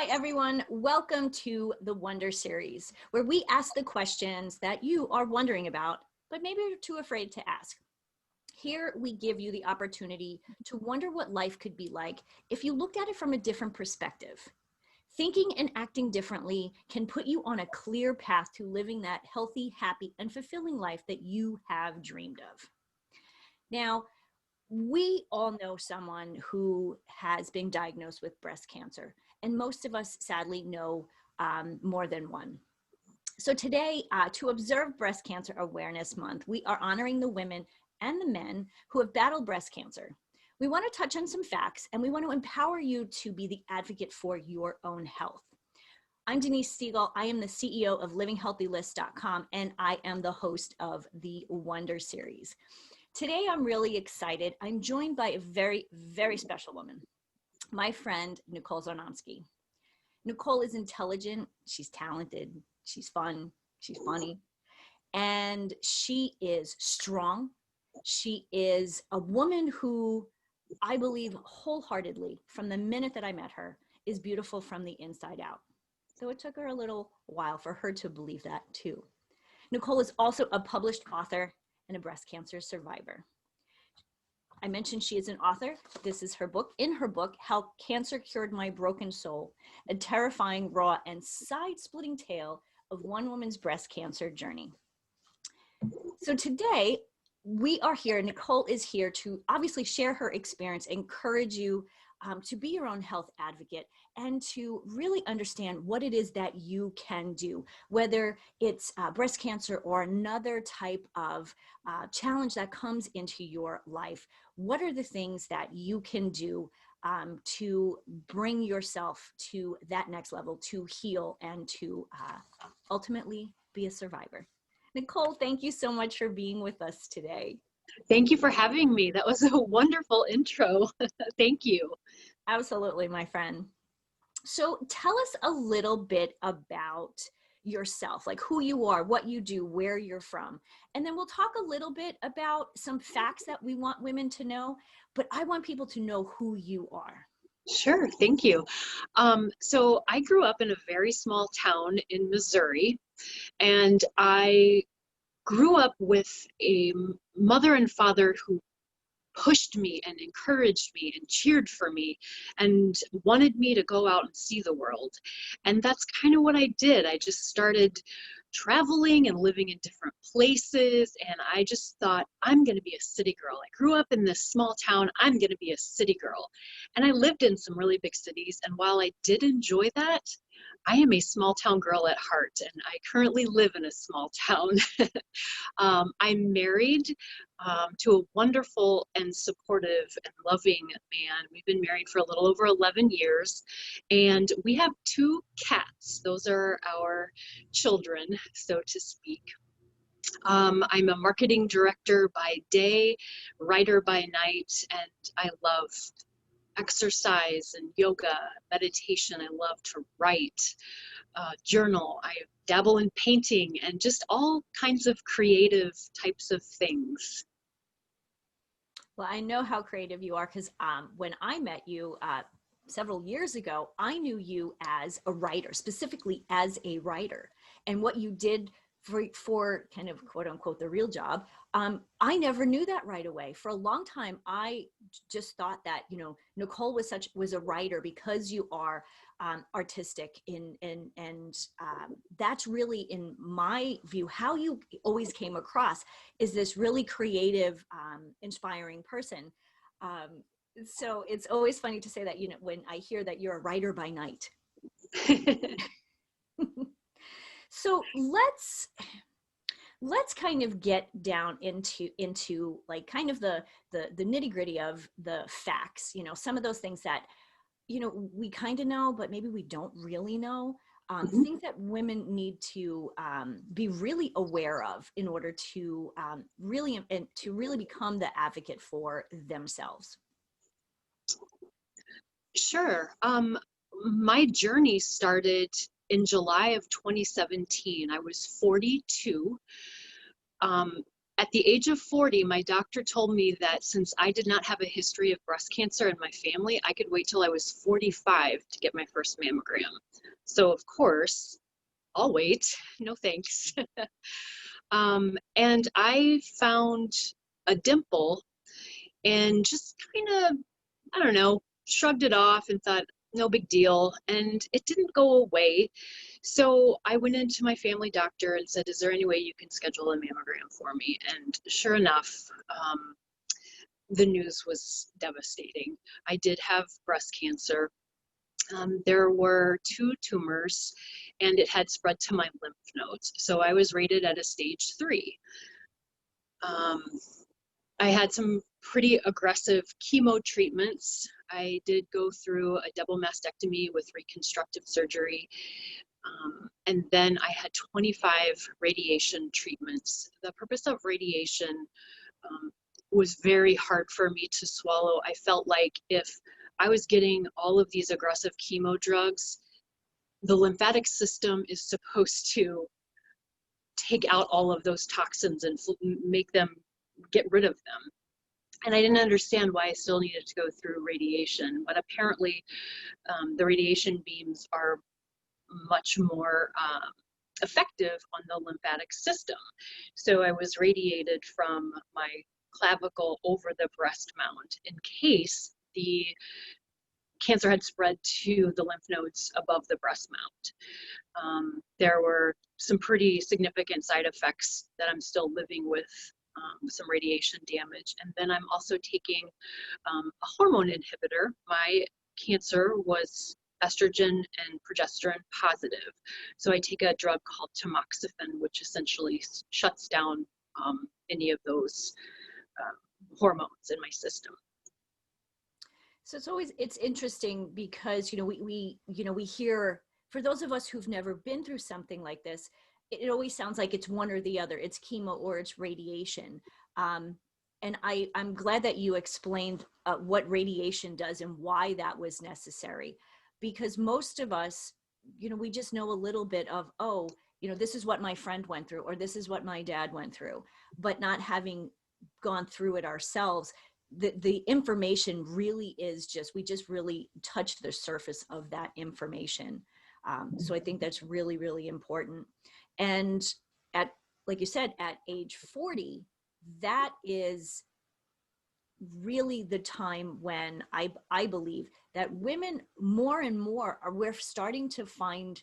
Hi, everyone. Welcome to the Wonder Series, where we ask the questions that you are wondering about, but maybe you're too afraid to ask. Here, we give you the opportunity to wonder what life could be like if you looked at it from a different perspective. Thinking and acting differently can put you on a clear path to living that healthy, happy, and fulfilling life that you have dreamed of. Now, we all know someone who has been diagnosed with breast cancer, and most of us sadly know more than one. So today, to observe Breast Cancer Awareness Month, we are honoring the women and the men who have battled breast cancer. We want to touch on some facts, and we want to empower you to be the advocate for your own health. I'm Denise Stegall. I am the CEO of LivingHealthyList.com, and I am the host of the Wonder Series. Today, I'm really excited. I'm joined by a very, very special woman, my friend, Nicole Czarnomski. Nicole is intelligent, she's talented, she's fun, she's funny, and she is strong. She is a woman who I believe wholeheartedly, from the minute that I met her, is beautiful from the inside out. So it took her a little while for her to believe that too. Nicole is also a published author and a breast cancer survivor. I mentioned she is an author. This is her book. In her book, How Cancer Cured My Broken Soul, a terrifying, raw, and side-splitting tale of one woman's breast cancer journey. So today, we are here, Nicole is here to obviously share her experience, encourage you to be your own health advocate, and to really understand what it is that you can do, whether it's breast cancer or another type of challenge that comes into your life. What are the things that you can do to bring yourself to that next level, to heal and to ultimately be a survivor? Nicole, thank you so much for being with us today. Thank you for having me. That was a wonderful intro. Thank you. Absolutely, my friend. So tell us a little bit about yourself, like who you are, what you do, where you're from. And then we'll talk a little bit about some facts that we want women to know, but I want people to know who you are. Sure, thank you. So I grew up in a very small town in Missouri, and I grew up with a mother and father who pushed me and encouraged me and cheered for me and wanted me to go out and see the world. And that's kind of what I did. I just started traveling and living in different places, and I just thought, I'm going to be a city girl. I grew up in this small town. I'm going to be a city girl. And I lived in some really big cities, and while I did enjoy that, I am a small town girl at heart, and I currently live in a small town. I'm married to a wonderful and supportive and loving man. We've been married for a little over 11 years, and we have 2 cats. Those are our children, so to speak. I'm a marketing director by day, writer by night, and I love exercise and yoga, meditation. I love to write, journal. I dabble in painting and just all kinds of creative types of things. Well, I know how creative you are because when I met you several years ago, I knew you as a writer, specifically as a writer. And what you did for kind of quote unquote the real job, I never knew that right away. For a long time, I just thought that, you know, Nicole was a writer because you are artistic and that's really, in my view, how you always came across is this really creative, inspiring person. So it's always funny to say that, you know, when I hear that you're a writer by night. So let's kind of get down into like kind of the nitty gritty of the facts, you know, some of those things that, you know, we kind of know, but maybe we don't really know. Things that women need to be really aware of in order to really become the advocate for themselves. Sure. My journey started in July of 2017. I was 42. At the age of 40, my doctor told me that since I did not have a history of breast cancer in my family, I could wait till I was 45 to get my first mammogram. So of course, I'll wait. No thanks. And I found a dimple and just kind of, I don't know, shrugged it off and thought, no big deal. And it didn't go away. So I went into my family doctor and said, is there any way you can schedule a mammogram for me? And sure enough, the news was devastating. I did have breast cancer. There were 2 tumors and it had spread to my lymph nodes. So I was rated at a stage 3. I had some pretty aggressive chemo treatments. I did go through a double mastectomy with reconstructive surgery. And then I had 25 radiation treatments. The purpose of radiation was very hard for me to swallow. I felt like if I was getting all of these aggressive chemo drugs, the lymphatic system is supposed to take out all of those toxins and make them get rid of them. And I didn't understand why I still needed to go through radiation, but apparently the radiation beams are much more effective on the lymphatic system. So I was radiated from my clavicle over the breast mount in case the cancer had spread to the lymph nodes above the breast mount. There were some pretty significant side effects that I'm still living with, some radiation damage. And then I'm also taking a hormone inhibitor. My cancer was estrogen and progesterone positive. So I take a drug called tamoxifen, which essentially shuts down any of those hormones in my system. So it's interesting because, we hear, for those of us who've never been through something like this, it always sounds like it's one or the other. It's chemo or it's radiation. And I'm glad that you explained what radiation does and why that was necessary, because most of us, we just know a little bit of, oh, this is what my friend went through, or this is what my dad went through, but not having gone through it ourselves. The information really is we just really touched the surface of that information. So I think that's really, really important. And like you said, at age 40, that is really the time when I believe that women more and more we're starting to find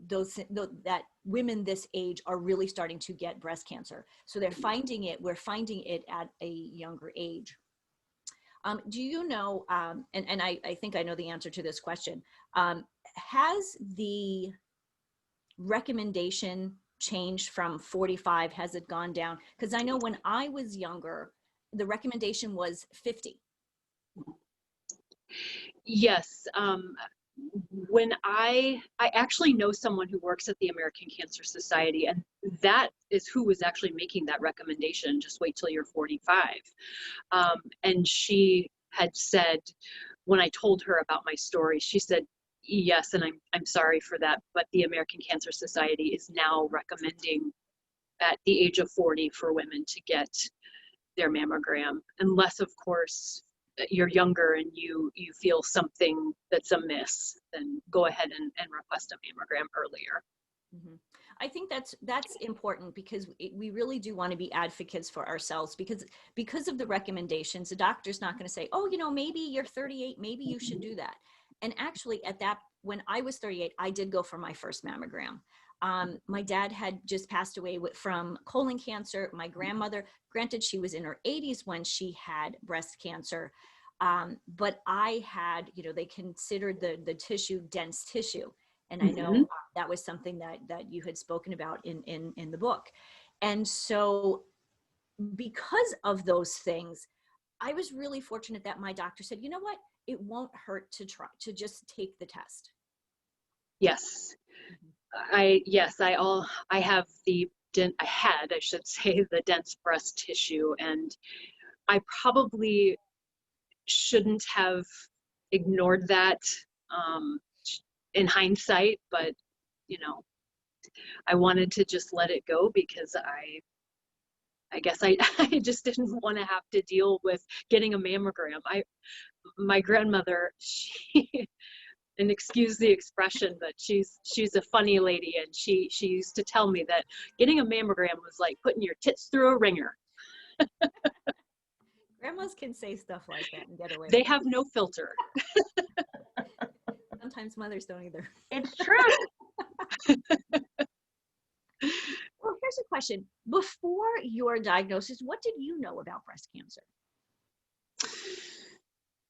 that women this age are really starting to get breast cancer. So we're finding it at a younger age. Do you know, and I think I know the answer to this question, has the recommendation changed from 45? Has it gone down? Because I know when I was younger, the recommendation was 50. Yes. When I actually know someone who works at the American Cancer Society, and that is who was actually making that recommendation, just wait till you're 45. And she had said, when I told her about my story, she said, yes, and I'm sorry for that, but the American Cancer Society is now recommending at the age of 40 for women to get their mammogram, unless of course you're younger and you feel something that's amiss, then go ahead and request a mammogram earlier. Mm-hmm. I think that's important, because we really do want to be advocates for ourselves, because of the recommendations. The doctor's not going to say, oh, maybe you're 38, maybe you should do that. And actually when I was 38, I did go for my first mammogram. My dad had just passed away from colon cancer. My grandmother, granted, she was in her 80s when she had breast cancer. But I had, they considered the tissue dense tissue. And I know that was something that you had spoken about in the book. And so because of those things, I was really fortunate that my doctor said, you know what, it won't hurt to try to just take the test. Yes. I had, I should say, the dense breast tissue, and I probably shouldn't have ignored that in hindsight, but I wanted to just let it go because I guess I, I just didn't want to have to deal with getting a mammogram. My grandmother, she, and excuse the expression, but she's a funny lady, and she used to tell me that getting a mammogram was like putting your tits through a ringer. Grandmas can say stuff like that and get away They with have no filter. it. Sometimes mothers don't either. It's true. Well, here's a question. Before your diagnosis, what did you know about breast cancer?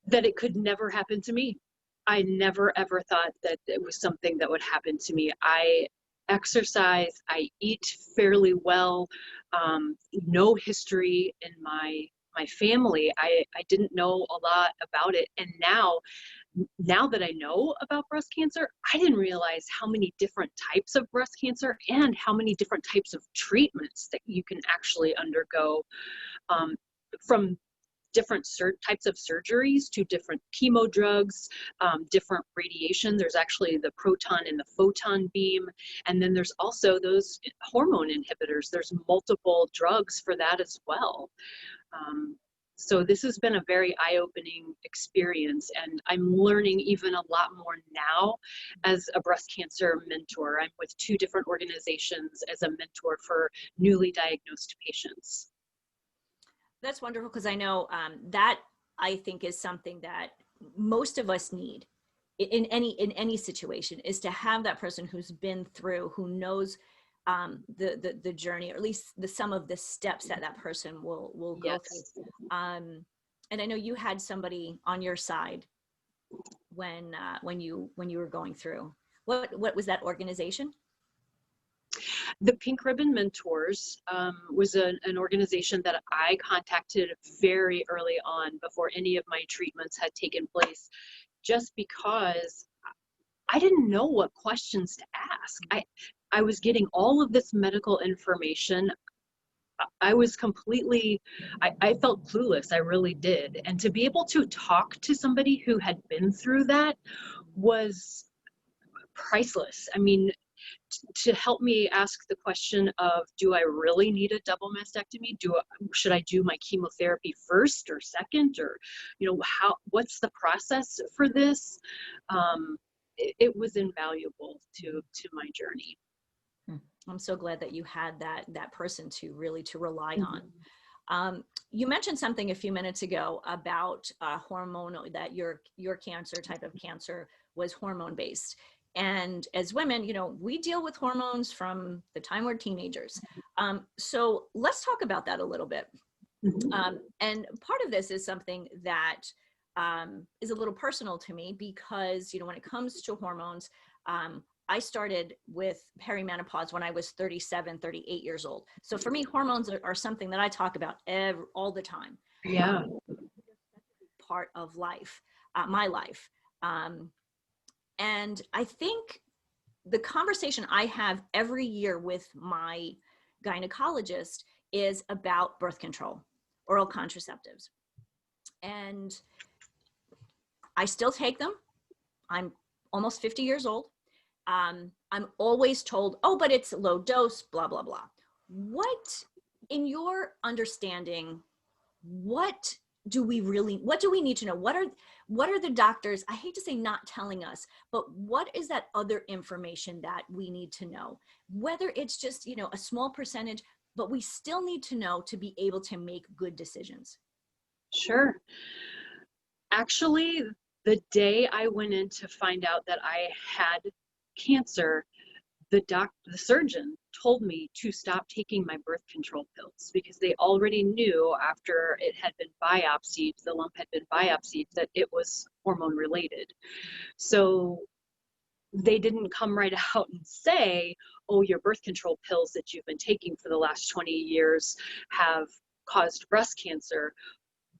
That it could never happen to me. I never ever thought that it was something that would happen to me. I exercise, I eat fairly well, no history in my family. I didn't know a lot about it. And now that I know about breast cancer, I didn't realize how many different types of breast cancer and how many different types of treatments that you can actually undergo, from different types of surgeries to different chemo drugs, different radiation. There's actually the proton and the photon beam. And then there's also those hormone inhibitors. There's multiple drugs for that as well. So this has been a very eye-opening experience, and I'm learning even a lot more now as a breast cancer mentor. I'm with 2 different organizations as a mentor for newly diagnosed patients. That's wonderful, because I know that I think is something that most of us need in any situation, is to have that person who's been through, who knows the journey, or at least some of the steps that that person will go through. And I know you had somebody on your side when you were going through. What was that organization? The Pink Ribbon Mentors was an organization that I contacted very early on, before any of my treatments had taken place, just because I didn't know what questions to ask. I was getting all of this medical information. I was completely, I felt clueless. I really did. And to be able to talk to somebody who had been through that was priceless. I mean, to help me ask the question of, do I really need a double mastectomy? Should I do my chemotherapy first or second, or, you know, what's the process for this? It was invaluable to my journey. I'm so glad that you had that person to rely on. You mentioned something a few minutes ago about hormonal, that your cancer, type of cancer, was hormone based. And as women, you know, we deal with hormones from the time we're teenagers. So let's talk about that a little bit. And part of this is something that is a little personal to me, because, you know, when it comes to hormones, I started with perimenopause when I was 37, 38 years old. So for me, hormones are something that I talk about all the time. Yeah. Part of life, my life. And I think the conversation I have every year with my gynecologist is about birth control, oral contraceptives. And I still take them. I'm almost 50 years old. I'm always told, oh, but it's low dose, blah, blah, blah. What, in your understanding, what do we need to know? What are the doctors, I hate to say not telling us, but what is that other information that we need to know? Whether it's just, you know, a small percentage, but we still need to know to be able to make good decisions. Sure. Actually, the day I went in to find out that I had cancer, the surgeon told me to stop taking my birth control pills, because they already knew, after it had been biopsied, the lump had been biopsied, that it was hormone related. So they didn't come right out and say, oh, your birth control pills that you've been taking for the last 20 years have caused breast cancer.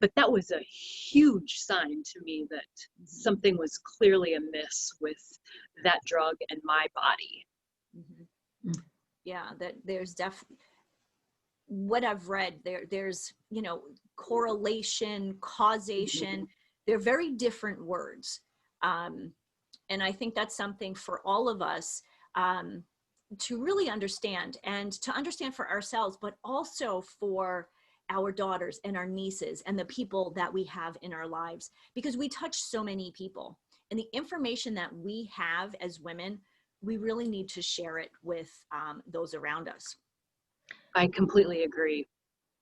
But that was a huge sign to me that something was clearly amiss with that drug and my body. Yeah, that there's definitely, what I've read, there's, you know, correlation, causation, they're very different words. And I think that's something for all of us to really understand, and to understand for ourselves, but also for our daughters and our nieces and the people that we have in our lives, because we touch so many people, and the information that we have as women, we really need to share it with those around us. I completely agree.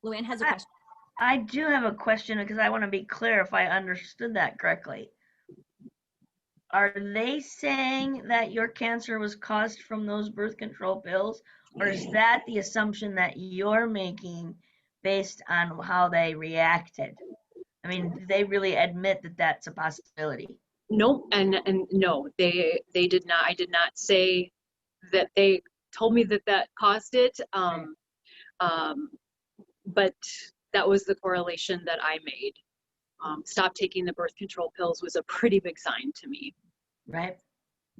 Luann has a question. I do have a question because I want to be clear if I understood that correctly. Are they saying that your cancer was caused from those birth control pills, or is that the assumption that you're making based on how they reacted? I mean, do they really admit that that's a possibility? No, and no, they did not. I did not say that they told me that that caused it. But that was the correlation that I made. Stop taking the birth control pills was a pretty big sign to me. Right.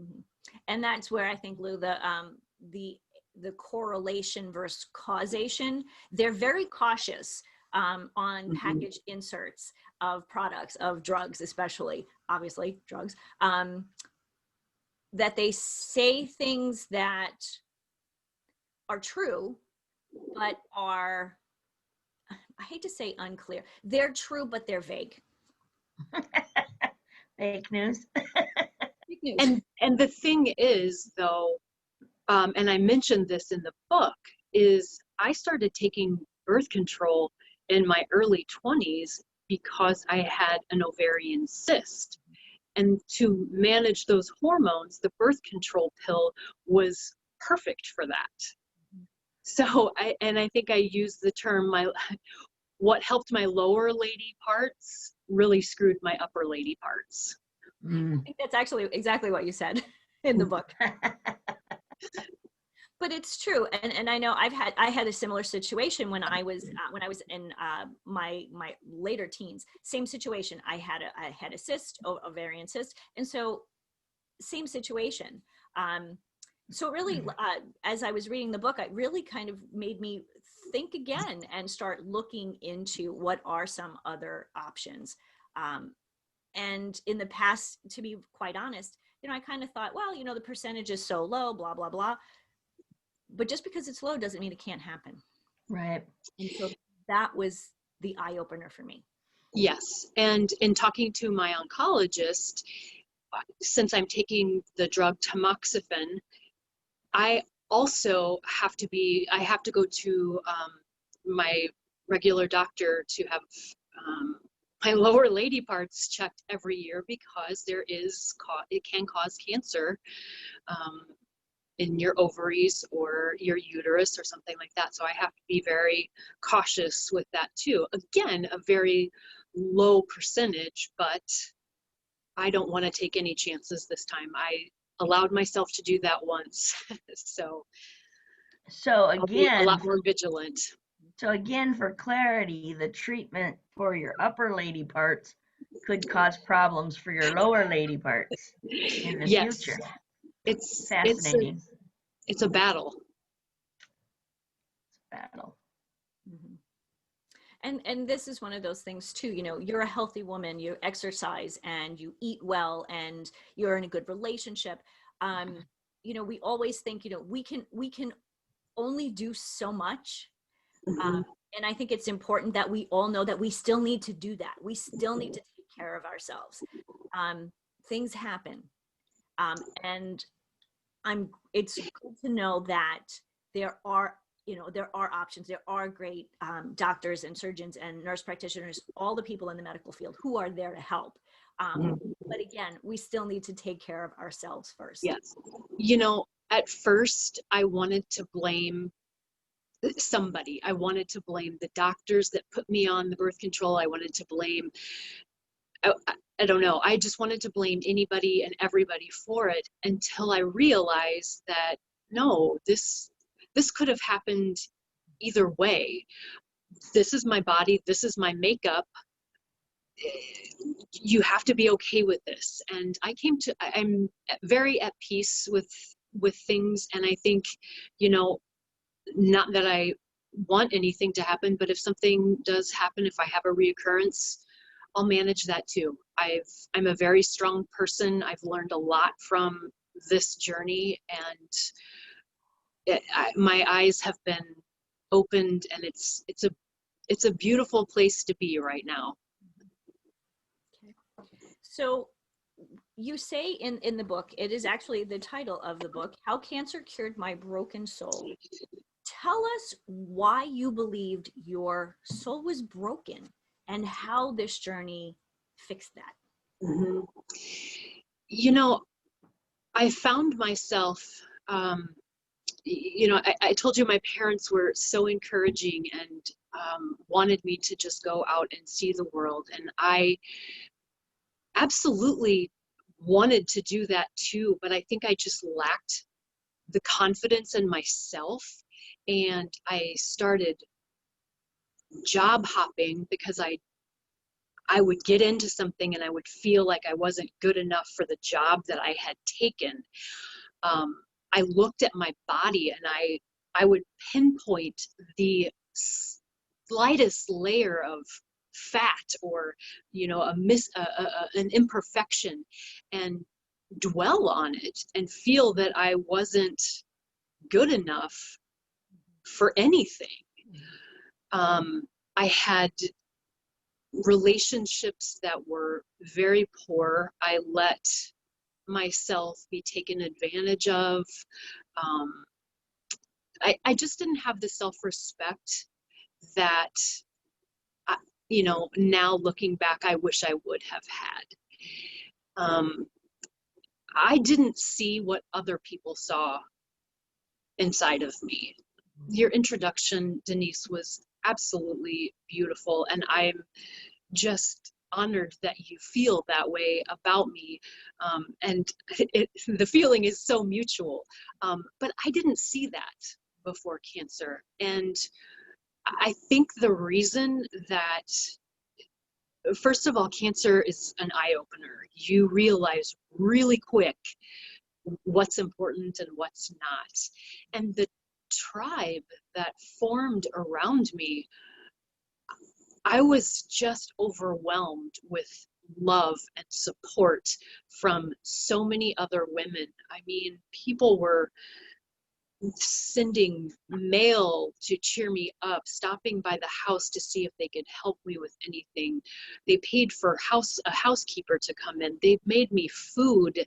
Mm-hmm. And that's where I think, Lou, the correlation versus causation, they're very cautious on package inserts of products, of drugs, especially, obviously drugs, that they say things that are true, but are, I hate to say unclear. They're true, but they're vague. Fake news. Fake news. And the thing is, though, and I mentioned this in the book, is I started taking birth control in my early 20s because I had an ovarian cyst. And to manage those hormones, the birth control pill was perfect for that. So I think I used the term, what helped my lower lady parts really screwed my upper lady parts. I think that's actually exactly what you said in the book. But it's true, and I know I had a similar situation when I was in my later teens. Same situation. I had a cyst, ovarian cyst, and so same situation. So really, as I was reading the book, it really kind of made me think again and start looking into what are some other options. And in the past, to be quite honest, I kind of thought, well, the percentage is so low, blah blah blah. But just because it's low doesn't mean it can't happen. Right. And so that was the eye opener for me. Yes. And in talking to my oncologist, since I'm taking the drug tamoxifen, I also have to go to my regular doctor to have my lower lady parts checked every year, because it can cause cancer in your ovaries or your uterus or something like that. So I have to be very cautious with that too. Again, a very low percentage, but I don't want to take any chances this time. I allowed myself to do that once. So I'll be a lot more vigilant. So again, for clarity, the treatment for your upper lady parts could cause problems for your lower lady parts in the future. It's fascinating. It's a battle. Mm-hmm. And this is one of those things too, you're a healthy woman, you exercise and you eat well and you're in a good relationship. We always think, we can only do so much. And I think it's important that we all know that we still need to do that. We still need to take care of ourselves. Things happen. And it's good to know that there are options. There are great doctors and surgeons and nurse practitioners, all the people in the medical field who are there to help. But again, we still need to take care of ourselves first. Yes. At first I wanted to blame somebody. I wanted to blame the doctors that put me on the birth control. I wanted to blame, I don't know. I just wanted to blame anybody and everybody for it, until I realized that no, this could have happened either way. This is my body. This is my makeup. You have to be okay with this. And I'm very at peace with things. And I think, not that I want anything to happen, but if something does happen, if I have a reoccurrence, I'll manage that too. I'm a very strong person. I've learned a lot from this journey, and my eyes have been opened, and it's a beautiful place to be right now. Okay. So you say in the book, it is actually the title of the book, How Cancer Cured My Broken Soul. Tell us why you believed your soul was broken and how this journey fixed that. Mm-hmm. You know, I found myself, you know, I told you my parents were so encouraging and wanted me to just go out and see the world. And I absolutely wanted to do that too, but I think I just lacked the confidence in myself. And I started job hopping because I would get into something and I would feel like I wasn't good enough for the job that I had taken. I looked at my body and I would pinpoint the slightest layer of fat or, you know, an imperfection, and dwell on it and feel that I wasn't good enough for anything. I had relationships that were very poor. I let myself be taken advantage of. I just didn't have the self-respect that, you know, now looking back, I wish I would have had. I didn't see what other people saw inside of me. Your introduction, Denise, was absolutely beautiful, and I'm just honored that you feel that way about me. And the feeling is so mutual. But I didn't see that before cancer. And I think the reason that, first of all, cancer is an eye-opener. You realize really quick what's important and what's not. And the tribe that formed around me, I was just overwhelmed with love and support from so many other women. I mean, people were sending mail to cheer me up, stopping by the house to see if they could help me with anything. They paid for a housekeeper to come in. They made me food.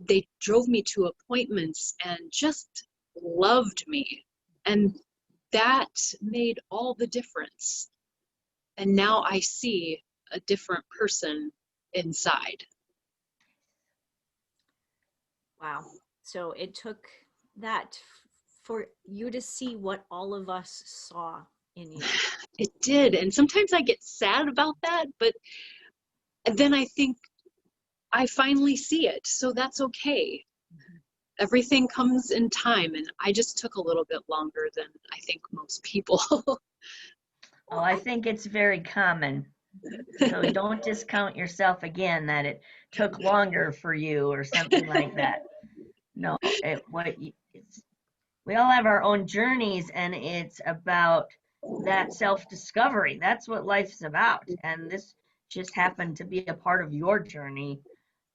They drove me to appointments and just loved me. And that made all the difference. And now I see a different person inside. Wow. So it took that for you to see what all of us saw in you. It did. And sometimes I get sad about that, but then I think I finally see it. So that's okay. Everything comes in time. And I just took a little bit longer than I think most people. Oh, I think it's very common. So don't discount yourself again that it took longer for you or something like that. No, we all have our own journeys, and it's about that self-discovery. That's what life's about. And this just happened to be a part of your journey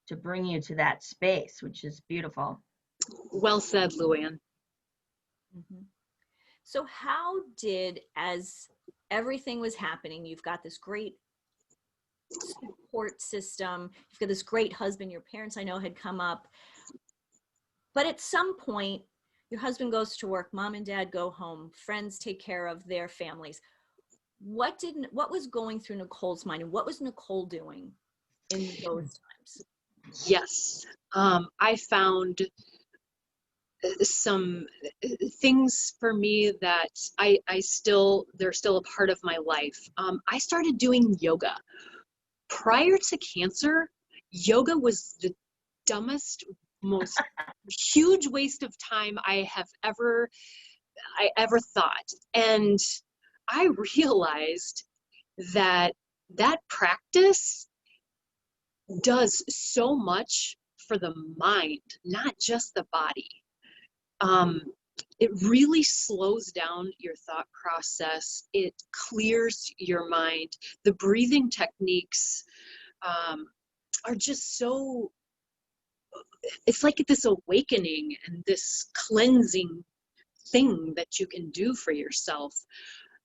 to bring you to that space, which is beautiful. Well said, Luann. Mm-hmm. So how did, as everything was happening, you've got this great support system, you've got this great husband, your parents I know had come up, but at some point your husband goes to work, mom and dad go home, friends take care of their families. What was going through Nicole's mind, and what was Nicole doing in those times? Yes. I found some things for me that they're still a part of my life. I started doing yoga. Prior to cancer, yoga was the dumbest, most huge waste of time I ever thought. And I realized that practice does so much for the mind, not just the body. It really slows down your thought process. It clears your mind. The breathing techniques are just so it's like this awakening and this cleansing thing that you can do for yourself.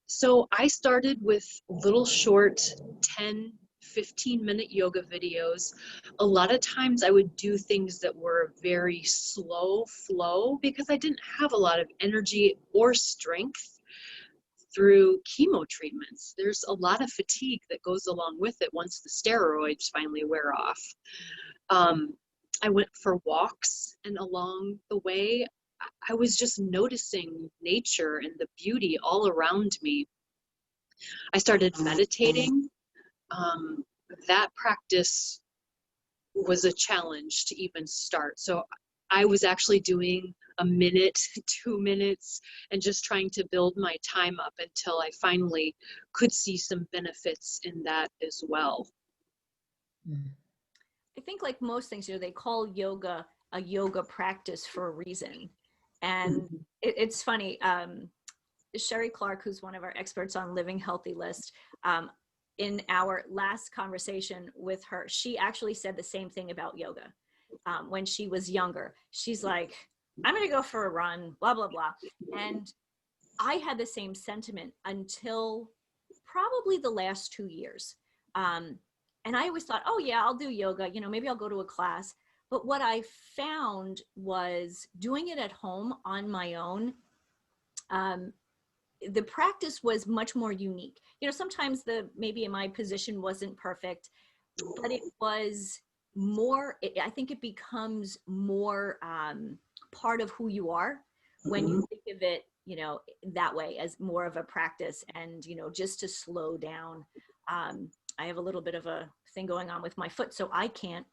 So I started with little short 10, 15-minute yoga videos. A lot of times I would do things that were very slow flow because I didn't have a lot of energy or strength through chemo treatments. There's a lot of fatigue that goes along with it once the steroids finally wear off. I went for walks, and along the way, I was just noticing nature and the beauty all around me. I started meditating. That practice was a challenge to even start. So I was actually doing a minute, 2 minutes, and just trying to build my time up until I finally could see some benefits in that as well. I think like most things, they call yoga a yoga practice for a reason. And it's funny, Sherry Clark, who's one of our experts on Living Healthy List, in our last conversation with her, she actually said the same thing about yoga. When she was younger, she's like, I'm going to go for a run, blah, blah, blah. And I had the same sentiment until probably the last 2 years. And I always thought, oh yeah, I'll do yoga, maybe I'll go to a class. But what I found was doing it at home on my own, the practice was much more unique. Sometimes maybe my position wasn't perfect, but it was more, I think it becomes more part of who you are when you think of it, that way, as more of a practice and, just to slow down. I have a little bit of a thing going on with my foot, so I can't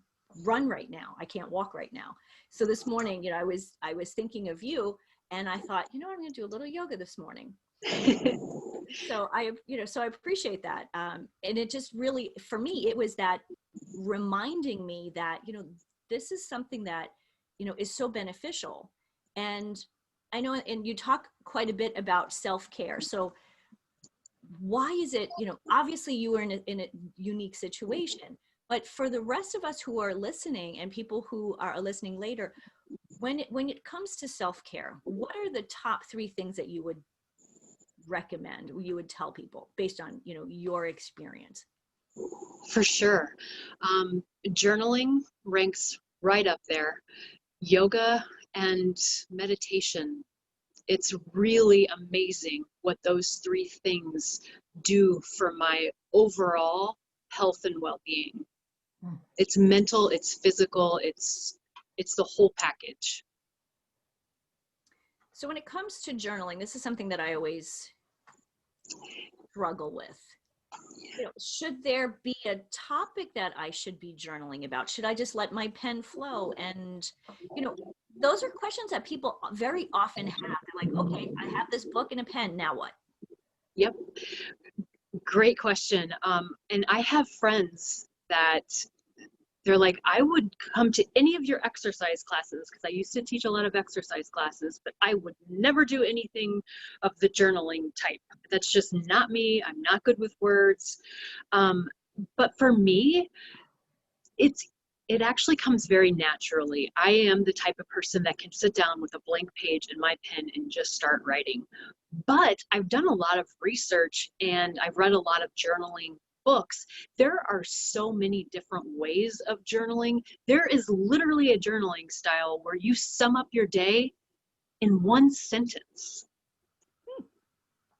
run right now. I can't walk right now. So this morning, I was thinking of you, and I thought, I'm going to do a little yoga this morning. So I appreciate that. And it just really, for me, it was that reminding me that, this is something that, is so beneficial. And I know, and you talk quite a bit about self-care. So why is it, obviously you were in a unique situation, but for the rest of us who are listening and people who are listening later, when it comes to self-care, what are the top 3 things that you would recommend, you would tell people based on, your experience? For sure. Journaling ranks right up there. Yoga and meditation. It's really amazing what those 3 things do for my overall health and well-being. It's mental, it's physical, it's the whole package. So when it comes to journaling, this is something that I always struggle with. Should there be a topic that I should be journaling about? Should I just let my pen flow? And, those are questions that people very often have. They're like, okay, I have this book and a pen, now what? Yep. Great question. And I have friends that they're like, I would come to any of your exercise classes, because I used to teach a lot of exercise classes, but I would never do anything of the journaling type. That's just not me. I'm not good with words. But for me, it actually comes very naturally. I am the type of person that can sit down with a blank page and my pen and just start writing. But I've done a lot of research and I've read a lot of journaling books. There are so many different ways of journaling. There is literally a journaling style where you sum up your day in 1 sentence.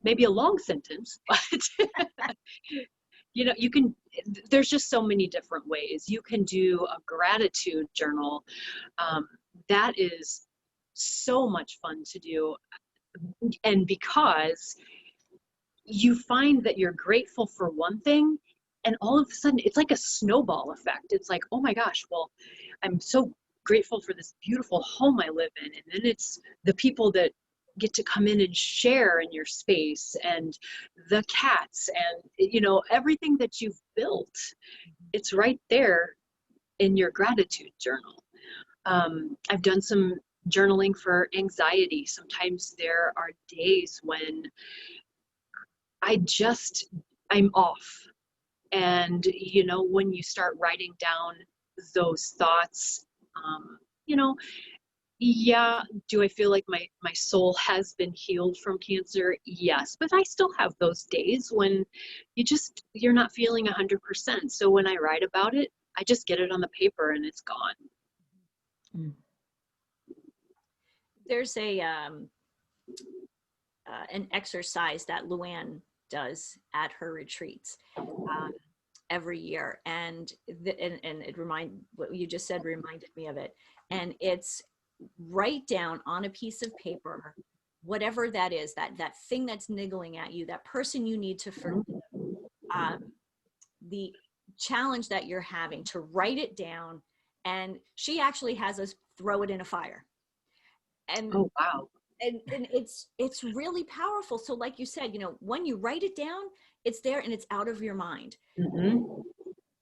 Maybe a long sentence, but you can, there's just so many different ways. You can do a gratitude journal. That is so much fun to do. And because you find that you're grateful for one thing, and all of a sudden it's like a snowball effect. It's like, oh my gosh, well, I'm so grateful for this beautiful home I live in. And then it's the people that get to come in and share in your space, and the cats, and everything that you've built. It's right there in your gratitude journal. I've done some journaling for anxiety. Sometimes there are days when I'm off. And, when you start writing down those thoughts, You know, yeah, do I feel like my soul has been healed from cancer? Yes, but I still have those days when you're not feeling 100%. So when I write about it, I just get it on the paper and it's gone. Mm. There's an exercise that Luann does at her retreats every year, and what you just said reminded me of it. And it's write down on a piece of paper whatever that is, that thing that's niggling at you, that person you need to forgive, the challenge that you're having, to write it down. And she actually has us throw it in a fire. And oh wow. And it's really powerful. So like you said, when you write it down, it's there and it's out of your mind. Mm-hmm.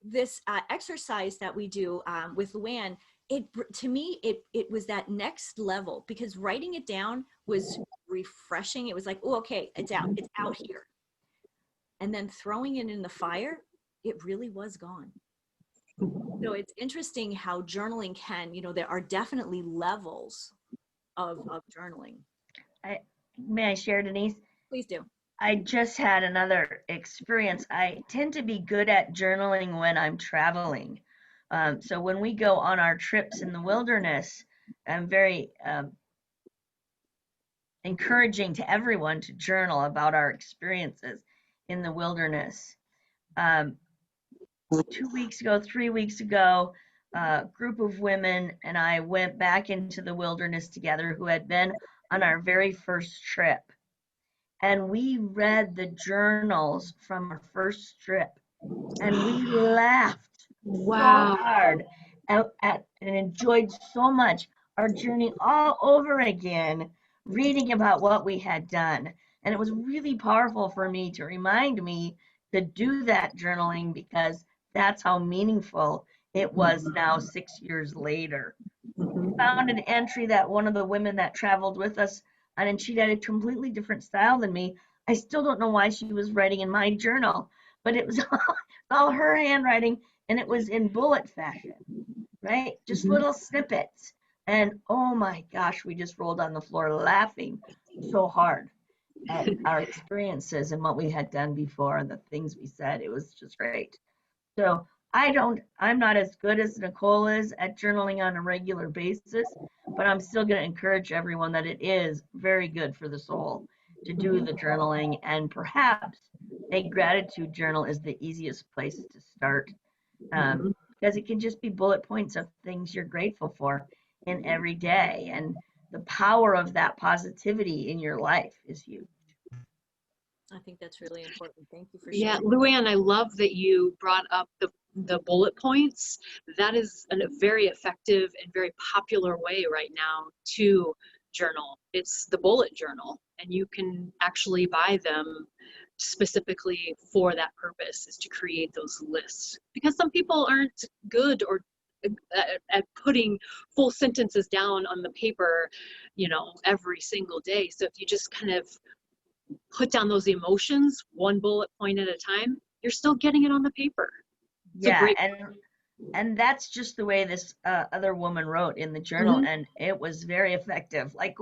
This exercise that we do with Luann, to me, it was that next level, because writing it down was refreshing. It was like, oh, okay, it's out here. And then throwing it in the fire, it really was gone. So it's interesting how journaling can, there are definitely levels of journaling. May I share, Denise? Please do. I just had another experience. I tend to be good at journaling when I'm traveling. So when we go on our trips in the wilderness, I'm very encouraging to everyone to journal about our experiences in the wilderness. 2 weeks ago, 3 weeks ago, a group of women and I went back into the wilderness together who had been on our very first trip. And we read the journals from our first trip, and we laughed Wow. so hard and enjoyed so much our journey all over again, reading about what we had done. And it was really powerful for me to remind me to do that journaling, because that's how meaningful it was now 6 years later. Found an entry that one of the women that traveled with us, and she had a completely different style than me. I still don't know why she was writing in my journal, but it was all her handwriting, and it was in bullet fashion, right? Just little snippets. And oh my gosh, we just rolled on the floor laughing so hard at our experiences and what we had done before and the things we said. It was just great. So I'm not as good as Nicole is at journaling on a regular basis, but I'm still going to encourage everyone that it is very good for the soul to do the journaling, and perhaps a gratitude journal is the easiest place to start, because it can just be bullet points of things you're grateful for in every day, and the power of that positivity in your life is huge. I think that's really important. Thank you for sharing. Yeah, Luann, I love that you brought up the bullet points. That is a very effective and very popular way right now to journal. It's the bullet journal, and you can actually buy them specifically for that purpose, is to create those lists. Because some people aren't good or at putting full sentences down on the paper, every single day. So if you just kind of put down those emotions one bullet point at a time, you're still getting it on the paper. Yeah, and that's just the way this other woman wrote in the journal, and it was very effective. Like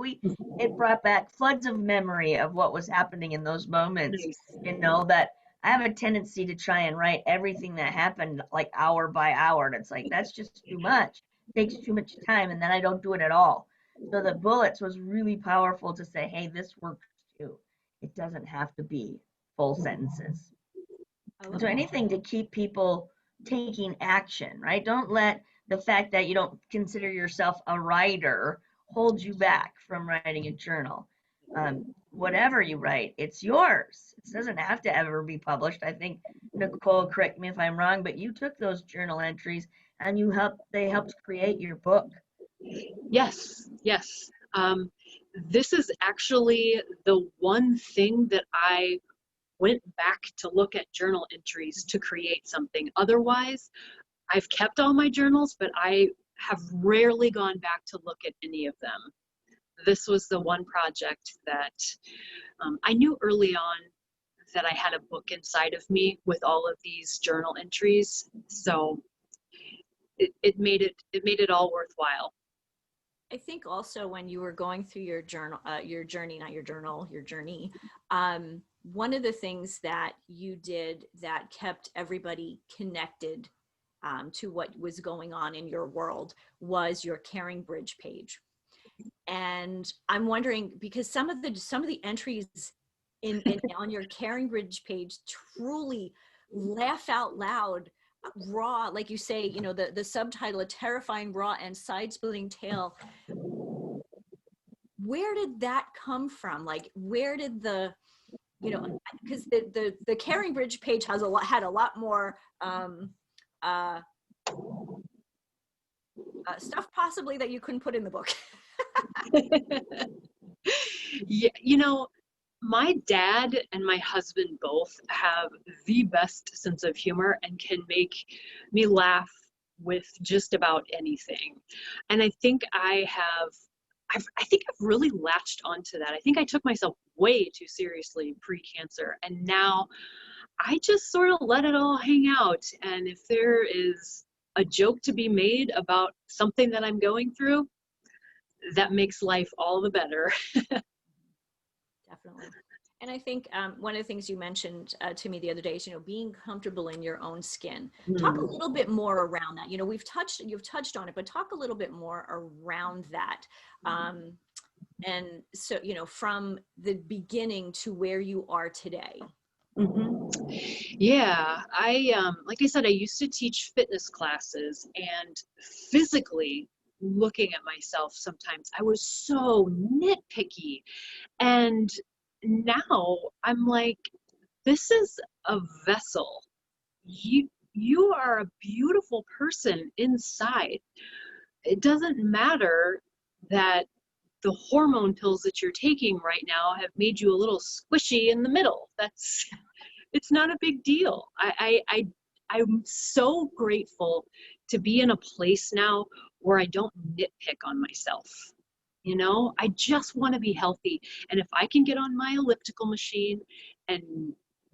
it brought back floods of memory of what was happening in those moments. Nice. That I have a tendency to try and write everything that happened like hour by hour, and it's like that's just too much. It takes too much time, and then I don't do it at all. So the bullets was really powerful to say, hey, this works too. It doesn't have to be full sentences. So anything to keep people taking action, right? Don't let the fact that you don't consider yourself a writer hold you back from writing a journal. Whatever you write, it's yours. It doesn't have to ever be published. I think, Nicole, correct me if I'm wrong, but you took those journal entries and they helped create your book. Yes. This is actually the one thing that I went back to look at journal entries to create something. Otherwise, I've kept all my journals, but I have rarely gone back to look at any of them. This was the one project that I knew early on that I had a book inside of me with all of these journal entries. So it made it all worth worthwhile. I think also when you were going through your journal, your journey, not your journal, your journey, one of the things that you did that kept everybody connected to what was going on in your world was your Caring Bridge page. And I'm wondering, because some of the entries on your Caring Bridge page truly laugh out loud, raw, like you say, you know, the subtitle, a terrifying, raw, and side-splitting tale. Where did that come from? Like, where did the, you know, because the Caring Bridge page had a lot more stuff possibly that you couldn't put in the book. Yeah, you know, my dad and my husband both have the best sense of humor and can make me laugh with just about anything. And I think I think I've really latched onto that. I think I took myself way too seriously pre-cancer, and now I just sort of let it all hang out. And if there is a joke to be made about something that I'm going through, that makes life all the better. Definitely. And I think one of the things you mentioned to me the other day is, you know, being comfortable in your own skin. Talk a little bit more around that. You know, you've touched on it, but talk a little bit more around that. And so, you know, from the beginning to where you are today. Yeah, like I said, I used to teach fitness classes, and physically looking at myself sometimes I was so nitpicky. And now I'm like, this is a vessel. You are a beautiful person inside. It doesn't matter that the hormone pills that you're taking right now have made you a little squishy in the middle. It's not a big deal. I'm so grateful to be in a place now where I don't nitpick on myself. You know, I just want to be healthy. And if I can get on my elliptical machine and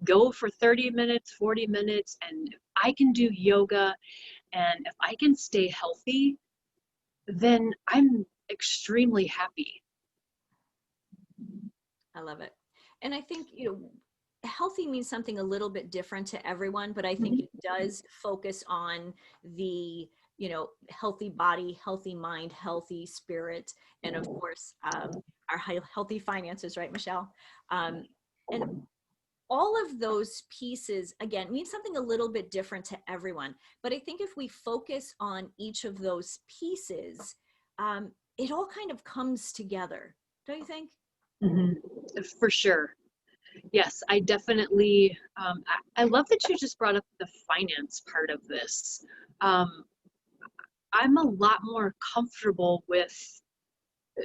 go for 30 minutes, 40 minutes, and if I can do yoga, and if I can stay healthy, then I'm extremely happy. I love it. And I think, you know, healthy means something a little bit different to everyone, but I think it does focus on the, you know, healthy body, healthy mind, healthy spirit, and of course, our healthy finances, right, Michelle? And all of those pieces, again, mean something a little bit different to everyone. But I think if we focus on each of those pieces, it all kind of comes together, don't you think? For sure. Yes, I definitely, I love that you just brought up the finance part of this. I'm a lot more comfortable with,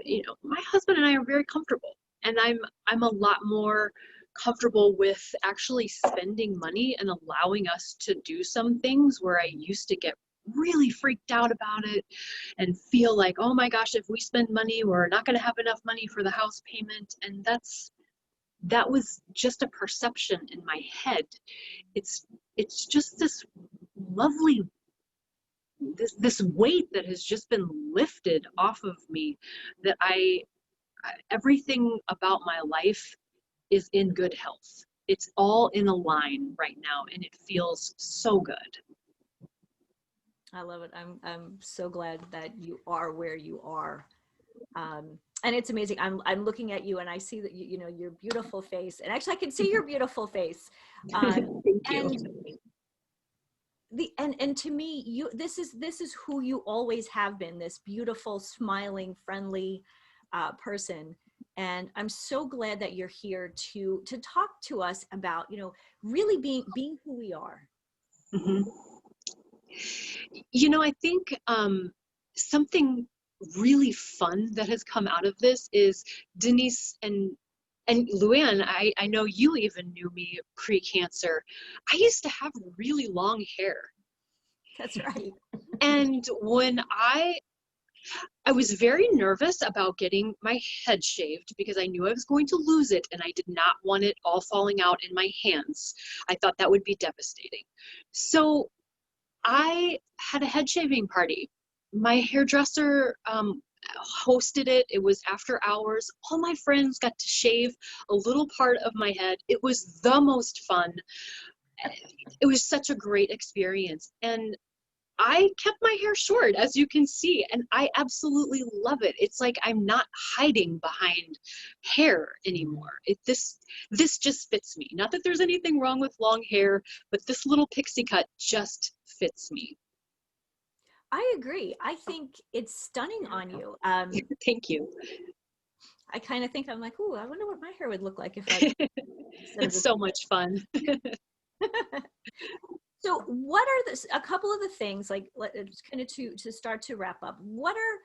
you know, my husband and I are very comfortable, and I'm a lot more comfortable with actually spending money and allowing us to do some things where I used to get really freaked out about it and feel like, oh my gosh, if we spend money, we're not going to have enough money for the house payment. And that was just a perception in my head. It's just this lovely, this weight that has just been lifted off of me, that everything about my life is in good health. It's all in a line right now, and it feels so good. I love it. I'm so glad that you are where you are. And it's amazing. I'm looking at you and I see that you know, your beautiful face, and actually I can see your beautiful face. Thank you. And to me, this is who you always have been, this beautiful, smiling, friendly person. And I'm so glad that you're here to talk to us about, you know, really being who we are. You know, I think something really fun that has come out of this is Denise and Luann, I know you even knew me pre-cancer. I used to have really long hair. That's right. And when I was very nervous about getting my head shaved because I knew I was going to lose it, and I did not want it all falling out in my hands. I thought that would be devastating. So I had a head shaving party my hairdresser hosted it. It was after hours. All my friends got to shave a little part of my head. It was the most fun. It was such a great experience. And I kept my hair short, as you can see, and I absolutely love it. It's like I'm not hiding behind hair anymore. This just fits me. Not that there's anything wrong with long hair, but this little pixie cut just fits me. I agree. I think it's stunning on you. Thank you. I kind of think, I'm like, ooh, I wonder what my hair would look like if I. It's so much fun. So what are a couple of the things, like kind of to start to wrap up, what are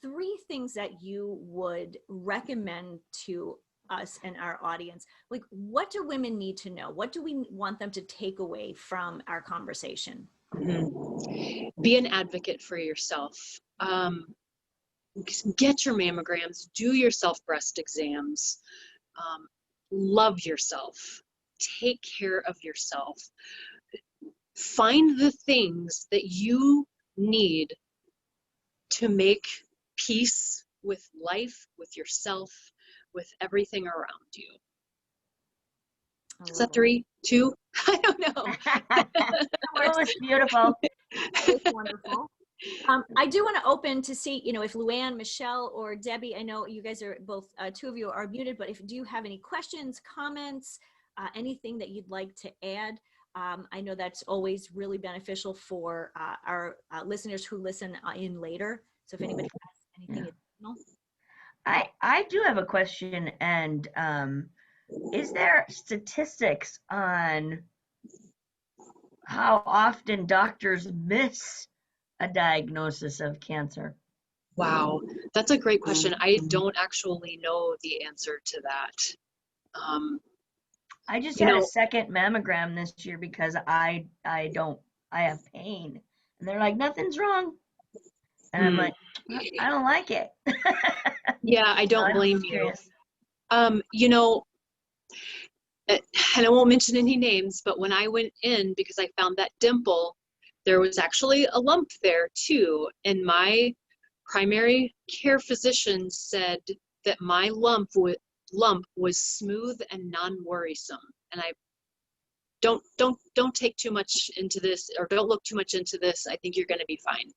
3 things that you would recommend to us and our audience? Like, what do women need to know? What do we want them to take away from our conversation? Be an advocate for yourself. Get your mammograms, do yourself breast exams, love yourself, take care of yourself. Find the things that you need to make peace with life, with yourself, with everything around you. Is that 3, 2? I don't know. That was beautiful. It's wonderful. I do want to open to see, if Luann, Michelle, or Debbie, I know you guys are both, 2 of you are muted, but if do you have any questions, comments, anything that you'd like to add? I know that's always really beneficial for our listeners who listen in later. So if anybody has anything additional. I do have a question, and is there statistics on how often doctors miss a diagnosis of cancer? Wow, that's a great question. I don't actually know the answer to that. I just had a second mammogram this year because I have pain, and they're like, nothing's wrong, and I'm like, I don't like it. Yeah, I don't blame you. Curious. And I won't mention any names, but when I went in, because I found that dimple, there was actually a lump there too. And my primary care physician said that my lump was smooth and non-worrisome. And I don't take too much into this, or don't look too much into this. I think you're going to be fine.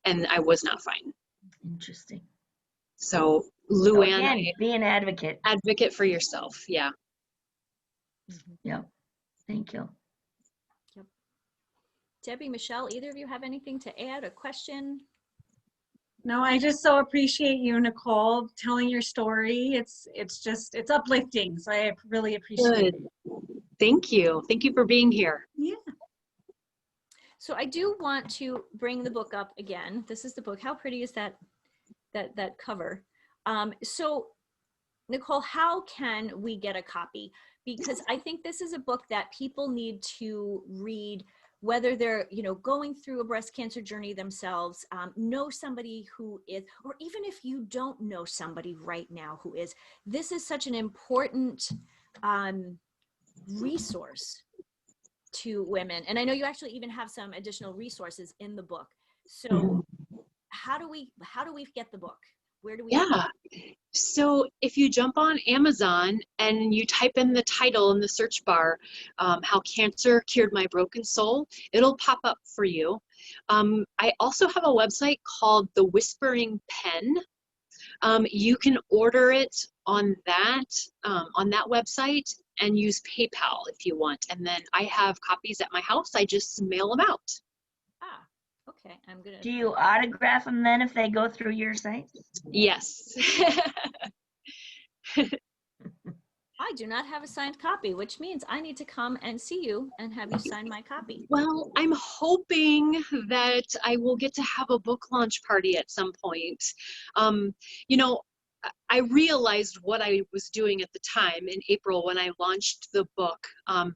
And I was not fine. Interesting. So Luann, so again, be an advocate. Advocate for yourself. Yeah. Yep. Thank you. Yep. Debbie, Michelle, either of you have anything to add, a question? No, I just so appreciate you, Nicole, telling your story. It's uplifting. So I really appreciate it. Thank you. Thank you for being here. Yeah. So I do want to bring the book up again. This is the book. How pretty is that cover? So Nicole, how can we get a copy? Because I think this is a book that people need to read, whether they're, going through a breast cancer journey themselves, know somebody who is, or even if you don't know somebody right now who is. This is such an important resource to women. And I know you actually even have some additional resources in the book. So how do we get the book? Where do we? Yeah. So if you jump on Amazon and you type in the title in the search bar, How Cancer Cured My Broken Soul, it'll pop up for you. I also have a website called The Whispering Pen. You can order it on that website and use PayPal if you want. And then I have copies at my house. I just mail them out. Ah, okay. I'm gonna. Do you autograph them then if they go through your site? Yes. I do not have a signed copy, which means I need to come and see you and have you sign my copy. Well, I'm hoping that I will get to have a book launch party at some point. I realized what I was doing at the time in April when I launched the book. I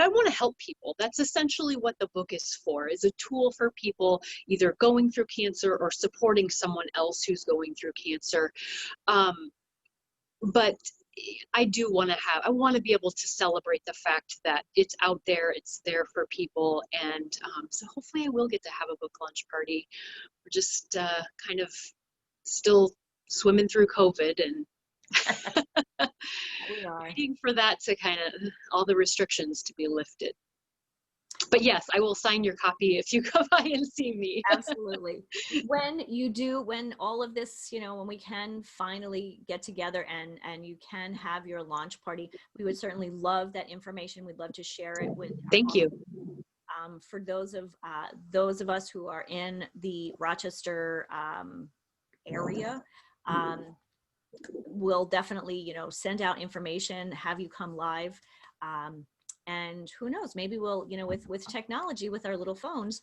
want to help people. That's essentially what the book is for, is a tool for people either going through cancer or supporting someone else who's going through cancer. But I do want to I want to be able to celebrate the fact that it's out there, it's there for people. And so hopefully I will get to have a book launch party. We're just kind of still swimming through COVID and We are. waiting for that to kind of, all the restrictions to be lifted. But yes, I will sign your copy if you come by and see me. Absolutely. When all of this, when we can finally get together and you can have your launch party, we would certainly love that information. We'd love to share it with Thank you. For those of us who are in the Rochester area. We'll definitely, send out information, have you come live. And who knows, maybe we'll, with technology, with our little phones,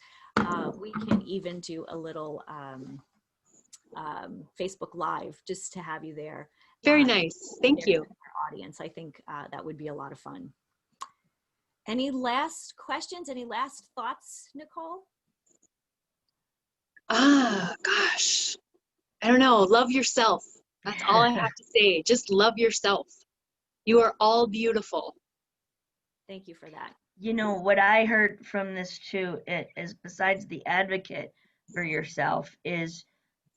we can even do a little Facebook Live just to have you there. Very nice. Thank you. Our audience. I think that would be a lot of fun. Any last questions? Any last thoughts, Nicole? Gosh. I don't know. Love yourself. That's all I have to say. Just love yourself. You are all beautiful. Thank you for that. What I heard from this too is, besides the advocate for yourself, is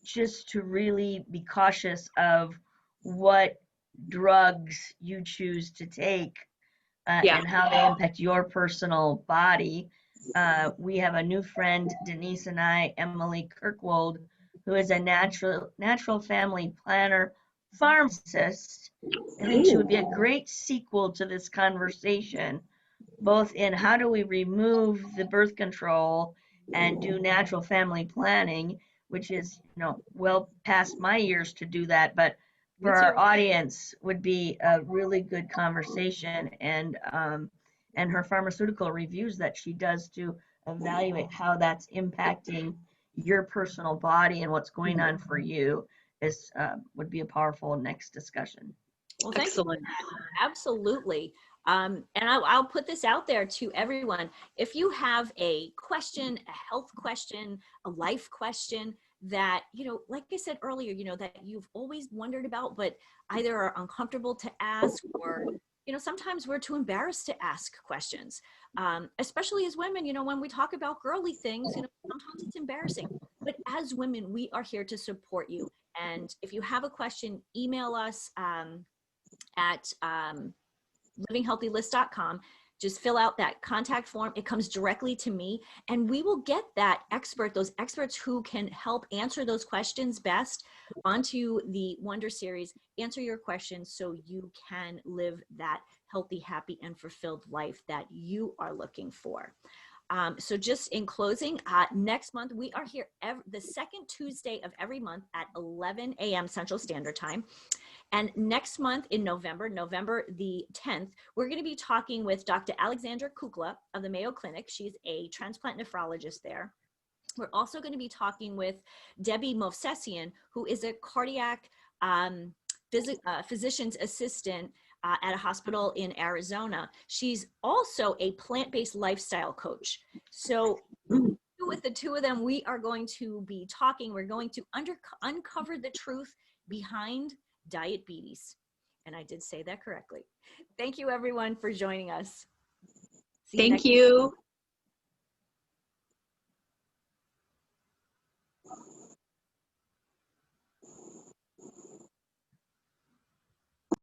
just to really be cautious of what drugs you choose to take and how they impact your personal body. We have a new friend, Denise and I, Emily Kirkwold, who is a natural family planner pharmacist. I think she would be a great sequel to this conversation, both in how do we remove the birth control and do natural family planning, which is, well past my years to do that, but for our audience would be a really good conversation. And her pharmaceutical reviews that she does to evaluate how that's impacting your personal body and what's going on for you is would be a powerful next discussion. Well, thank Excellent. you. Absolutely. And I'll put this out there to everyone. If you have a question, a health question, a life question that, like I said earlier, that you've always wondered about, but either are uncomfortable to ask or, sometimes we're too embarrassed to ask questions, especially as women, when we talk about girly things, sometimes it's embarrassing. But as women, we are here to support you. And if you have a question, email us at livinghealthylist.com. Just fill out that contact form. It comes directly to me, and we will get those experts who can help answer those questions best onto the Wonder Series, answer your questions so you can live that healthy, happy, and fulfilled life that you are looking for. So just in closing, next month, we are here the second Tuesday of every month at 11 a.m. Central Standard Time. And next month in November the 10th, we're going to be talking with Dr. Alexandra Kukla of the Mayo Clinic. She's a transplant nephrologist there. We're also going to be talking with Debbie Movsesian, who is a cardiac physician's assistant at a hospital in Arizona. She's also a plant-based lifestyle coach. So with the two of them, we are going to be talking. We're going to uncover the truth behind diabetes. And I did say that correctly. Thank you, everyone, for joining us. Thank you.